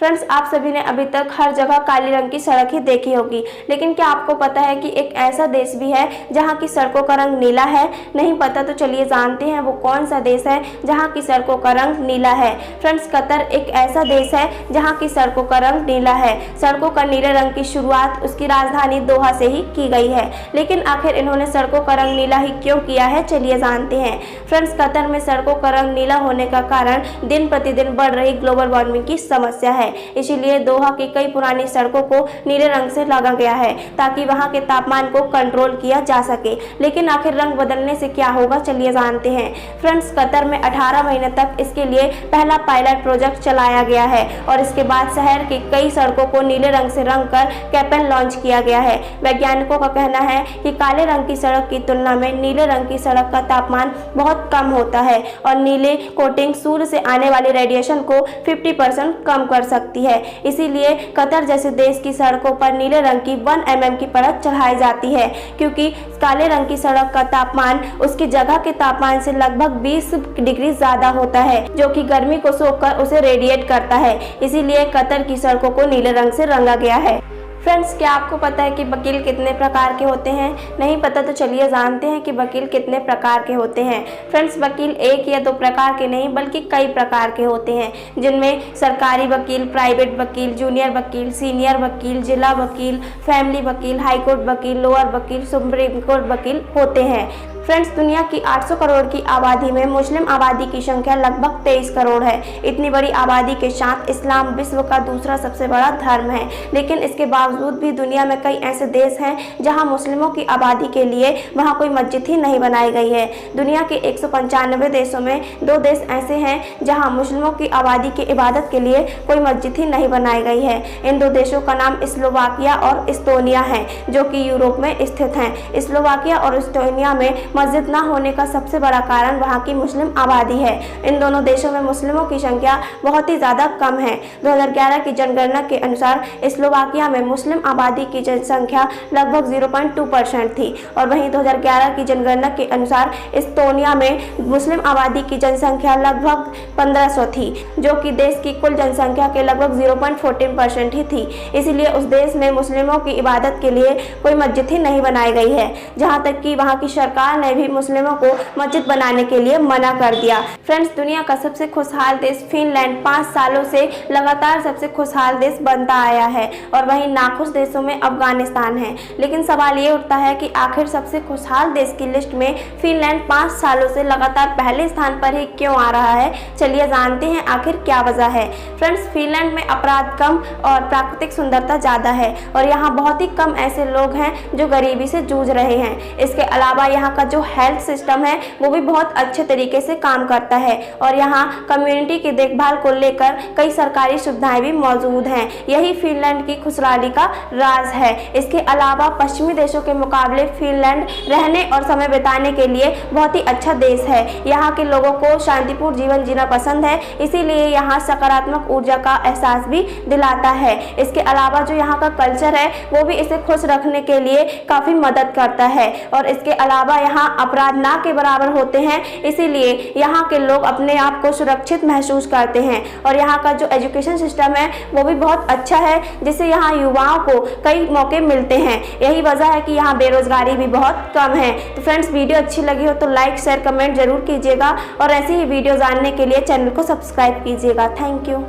Friends, आप सभी ने अभी तक हर जगह काले रंग की सड़क ही देखी होगी, लेकिन क्या आपको पता है कि एक ऐसा देश भी है जहां की सड़कों का रंग नीला है? नहीं पता तो चलिए जानते हैं वो कौन सा देश है जहां की सड़कों का रंग नीला है। फ्रेंड्स, कतर एक ऐसा देश है जहां की सड़कों का रंग नीला है। सड़कों का नीले रंग की शुरुआत उसकी राजधानी दोहा से ही की गई है, लेकिन आखिर इन्होंने सड़कों का रंग नीला ही क्यों किया है, चलिए जानते हैं। फ्रेंड्स, कतर में सड़कों का रंग नीला होने का कारण दिन प्रतिदिन बढ़ रही ग्लोबल वार्मिंग की समस्या है। इसीलिए दोहा की कई पुरानी सड़कों को नीले रंग से रंगा गया है ताकि वहां के तापमान को कंट्रोल किया जा सके। लेकिन आखिर रंग बदलने से क्या होगा, चलिए जानते हैं। फ्रेंड्स, कतर में 18 महीने तक इसके लिए पहला पायलट प्रोजेक्ट चलाया गया है और इसके बाद शहर की कई सड़कों को नीले रंग से रंगकर कैंपेन लॉन्च किया गया है। वैज्ञानिकों का कहना है कि काले रंग की सड़क की तुलना में नीले रंग की सड़क का तापमान बहुत कम होता है और नीले कोटिंग सूर्य से आने वाले रेडिएशन को 50% कम कर सकती है। इसीलिए कतर जैसे देश की सड़कों पर नीले रंग की 1 mm की परत चढ़ाई जाती है, क्योंकि काले रंग की सड़क का तापमान उसकी जगह के तापमान से लगभग 20 डिग्री ज्यादा होता है, जो कि गर्मी को सोखकर उसे रेडिएट करता है। इसीलिए कतर की सड़कों को नीले रंग से रंगा गया है। फ्रेंड्स, क्या आपको पता है कि वकील कितने प्रकार के होते हैं? नहीं पता तो चलिए जानते हैं कि वकील कितने प्रकार के होते हैं। फ्रेंड्स, वकील एक या दो प्रकार के नहीं बल्कि कई प्रकार के होते हैं, जिनमें सरकारी वकील, प्राइवेट वकील, जूनियर वकील, सीनियर वकील, जिला वकील, फैमिली वकील, हाईकोर्ट वकील, लोअर वकील, सुप्रीम कोर्ट वकील होते हैं। फ्रेंड्स, दुनिया की 800 करोड़ की आबादी में मुस्लिम आबादी की संख्या लगभग 23 करोड़ है। इतनी बड़ी आबादी के साथ इस्लाम विश्व का दूसरा सबसे बड़ा धर्म है, लेकिन इसके बावजूद भी दुनिया में कई ऐसे देश हैं जहां मुस्लिमों की आबादी के लिए वहां कोई मस्जिद ही नहीं बनाई गई है। दुनिया के 195 देशों में 2 देश ऐसे हैं जहां मुस्लिमों की आबादी की इबादत के लिए कोई मस्जिद ही नहीं बनाई गई है। इन 2 देशों का नाम स्लोवाकिया और इस्टोनिया है, जो कि यूरोप में स्थित हैं। स्लोवाकिया और इस्टोनिया में मस्जिद न होने का सबसे बड़ा कारण वहां की मुस्लिम आबादी है। इन दोनों देशों में मुस्लिमों की संख्या बहुत ही ज़्यादा कम है। 2011 की जनगणना के अनुसार स्लोवाकिया में मुस्लिम आबादी की जनसंख्या लगभग 0.2% थी और वहीं 2011 की जनगणना के अनुसार इस्टोनिया में मुस्लिम आबादी की जनसंख्या लगभग 1500 थी, जो कि देश की कुल जनसंख्या के लगभग 0.14% ही थी। इसीलिए उस देश में मुस्लिमों की इबादत के लिए कोई मस्जिद ही नहीं बनाई गई है, जहाँ तक कि वहाँ की सरकार ने भी मुस्लिमों को मस्जिद बनाने के लिए मना कर दिया। फ्रेंड्स, दुनिया का सबसे खुशहाल देश फिनलैंड 5 सालों से लगातार सबसे खुशहाल देश बनता आया है और वहीं नाखुश देशों में अफगानिस्तान है। लेकिन सवाल ये उठता है कि आखिर सबसे खुशहाल देश की लिस्ट में फिनलैंड 5 सालों से लगातार पहले स्थान पर ही क्यों आ रहा है, चलिए जानते हैं आखिर क्या वजह है। फ्रेंड्स, फिनलैंड में अपराध कम और प्राकृतिक सुंदरता ज़्यादा है और यहाँ बहुत ही कम ऐसे लोग हैं जो गरीबी से जूझ रहे हैं। इसके अलावा यहाँ का जो हेल्थ सिस्टम है वो भी बहुत अच्छे तरीके से काम करता है और यहाँ कम्युनिटी की देखभाल को लेकर कई सरकारी सुविधाएं भी मौजूद हैं। यही फिनलैंड की खुशहाली का राज है। इसके अलावा पश्चिमी देशों के मुकाबले फिनलैंड रहने और समय बिताने के लिए बहुत ही अच्छा देश है। यहाँ के लोगों को शांतिपूर्ण जीवन जीना पसंद है, इसीलिए यहाँ सकारात्मक ऊर्जा का एहसास भी दिलाता है। इसके अलावा जो यहाँ का कल्चर है वो भी इसे खुश रखने के लिए काफ़ी मदद करता है और इसके अलावा यहाँ अपराध ना के बराबर होते हैं, इसीलिए यहाँ के लोग अपने आप को सुरक्षित महसूस करते हैं और यहाँ का जो एजुकेशन सिस्टम है वो भी बहुत अच्छा है, जिससे यहाँ युवाओं को कई मौके मिलते हैं। यही वजह है कि यहाँ बेरोजगारी भी बहुत कम है। तो फ्रेंड्स, वीडियो अच्छी लगी हो तो लाइक, शेयर, कमेंट जरूर कीजिएगा और ऐसी ही वीडियो जानने के लिए चैनल को सब्सक्राइब कीजिएगा। Thank you.